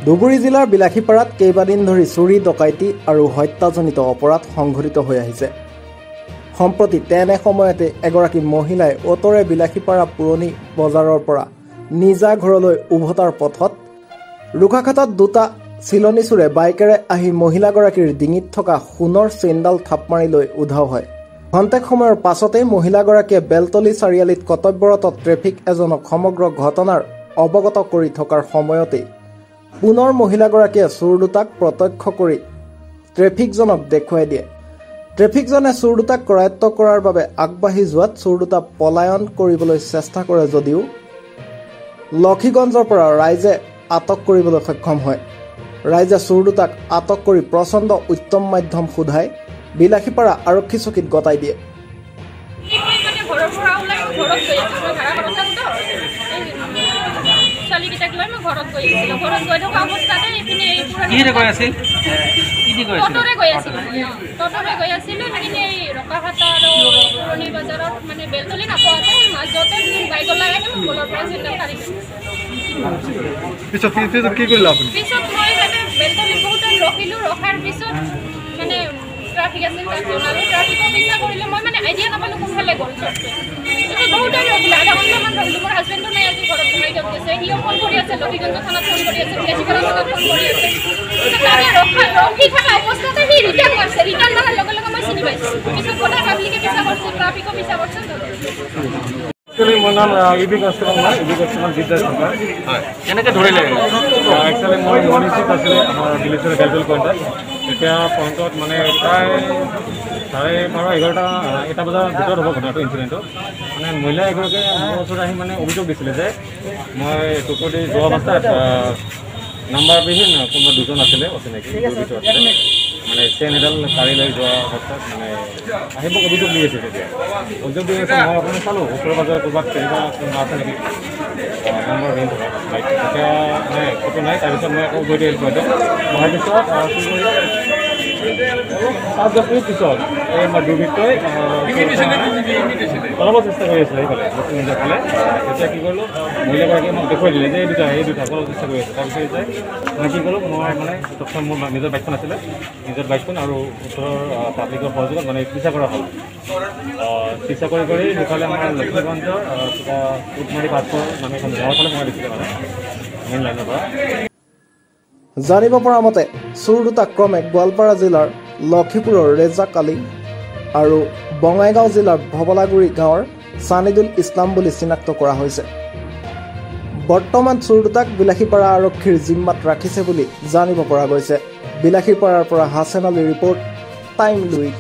ধুবুৰী জিলাৰ বিলাসীপাৰাত কেইবাদিন ধৰি চুৰি ডকাইতি আৰু হত্যাজনিত অপৰাধ সংঘটিত হৈ আহিছে। সম্প্ৰতি তেনে সময়তে এগৰাকী মহিলাই অটৰে বিলাসীপাৰা পুৰণি বজাৰৰ পৰা নিজা ঘৰলৈ উভতাৰ পথত ৰুখাঘাটত দুটা চিলনী চোৰে বাইকেৰে আহি মহিলাগৰাকীৰ ডিঙিত থকা সোণৰ চেইনডাল থাপ মাৰি লৈ উধাও হয়। ঘণ্টেক সময়ৰ পাছতেই মহিলাগৰাকীয়ে বেলতলী চাৰিআলিত কৰ্তব্যৰত ট্ৰেফিক এজনক সমগ্ৰ ঘটনাৰ অৱগত কৰি থকাৰ সময়তেই পুনৰ মহিলাগৰাকীয়ে চোৰ দুটাক প্ৰত্যক্ষ কৰি ট্ৰেফিকজনক দেখুৱাই দিয়ে। ট্ৰেফিকজনে চোৰ দুটাক কৰায়ত্ব কৰাৰ বাবে আগবাঢ়ি যোৱাত চোৰ দুটা পলায়ন কৰিবলৈ চেষ্টা কৰে যদিও লক্ষীগঞ্জৰ পৰা ৰাইজে আটক কৰিবলৈ সক্ষম হয়। ৰাইজে চোৰ দুটাক আটক কৰি প্ৰচণ্ড উত্তম মাধ্যম সোধাই বিলাসীপাৰা আৰক্ষী চকীত গতাই দিয়ে। ট্ৰাফিক আছিল ট্ৰাফিকৰ পিছা কৰিলে মই মানে আইডিয়া নাপালোঁ কোনফালে গ'ল চবটো বহুত টাইম ৰখিলোঁ আধা ঘণ্টামান ৰখিলোঁ। মোৰ হাজবেণ্ডো নাই আজি ঘৰত সোমাই দিয়ক গৈছে, সিও ফোন কৰি আছে লক্ষীগঞ্জ থানাত ফোন কৰি আছে, বিলাসীপাৰা থানাত ফোন কৰি আছে। ৰখি থকা অৱস্থাতে সি ৰিটাৰ্ণ মাৰিছে, ৰিটাৰ্ণ মাৰাৰ লগে লগে মই চিনি পাইছোঁ। পিছত গোটেই পাব্লিকে পিছা কৰিছে, ট্ৰাফিকো পিছা কৰিছে। মোৰ নাম ইবি কাষ্টমাৰ বিদ্যা শংকৰ। কেনেকৈ ধৰিলে? একচুৱেলি মই মৰ্ণিং শ্বিফ্ট আছিলে আমাৰ বিলেশ্বৰ বেলতলী পইণ্টত। এতিয়া পইণ্টত মানে প্ৰায় 11:30 এটা বজাৰ ভিতৰত হ'ব ঘটনাটো ইঞ্চিডেণ্টটো। মানে মহিলা এগৰাকীয়ে মোৰ ওচৰত আহি মানে অভিযোগ দিছিলে যে মই টুকুৰি যোৱা অৱস্থাত নাম্বাৰবিহীন কোনোবা দুজন আছিলে অচিনাকি ভিতৰত আছিলে, মানে চেইন এডাল কাঢ়ি লৈ যোৱা অৱস্থাত মানে আহি মোক অভিযোগ দি আছে। তেতিয়া অভিযোগ দি আছে, মই আপুনি চালোঁ ওচৰে পাজৰে ক'ৰবাত তেনেকুৱা কোনোবা আছে নেকি নম্বৰবিহীন থকা বাইক। তেতিয়া মানে ক'তো নাই। তাৰপিছত মই আকৌ গৈ দিলোঁ বাইদেউ অহাৰ পিছত অলপ 5-10 মিনিট পিছত এই মই দুৰ্বৃত্তই পলাব চেষ্টা কৰি আছিলে সেইফালে নিজৰ ফালে। তেতিয়া কি কৰিলোঁ, মহিলাগৰাকীয়ে মোক দেখুৱাই দিলে যে এই দুটা পলাব চেষ্টা কৰি আছে। তাৰপিছত যায় মই কি ক'লোঁ, মই মানে তখন মোৰ নিজৰ বাইকখন আছিলে, নিজৰ বাইকখন আৰু ওচৰৰ পাব্লিকৰ সহযোগত মানে পিছা কৰা হ'ল। পিছা কৰি সেইফালে আমাৰ লক্ষীগঞ্জ উটমাৰী পাছপৰ মানে এখন গাঁৱৰ ফালে সোমাই দিছিলে মানে মেইন লাইনৰ পৰা। জানিব পৰা মতে চোৰ দুটা ক্ৰমে গোৱালপাৰা জিলাৰ লক্ষীপুৰৰ ৰেজাক আলী আৰু বঙাইগাঁও জিলাৰ ভবলাগুৰি গাঁৱৰ ছানিদুল ইছলাম বুলি চিনাক্ত কৰা হৈছে। বৰ্তমান চোৰ দুটাক বিলাসীপাৰা আৰক্ষীৰ জিম্মাত ৰাখিছে বুলি জানিব পৰা গৈছে। বিলাসীপাৰাৰ পৰা Hasen Ali report, time Luke.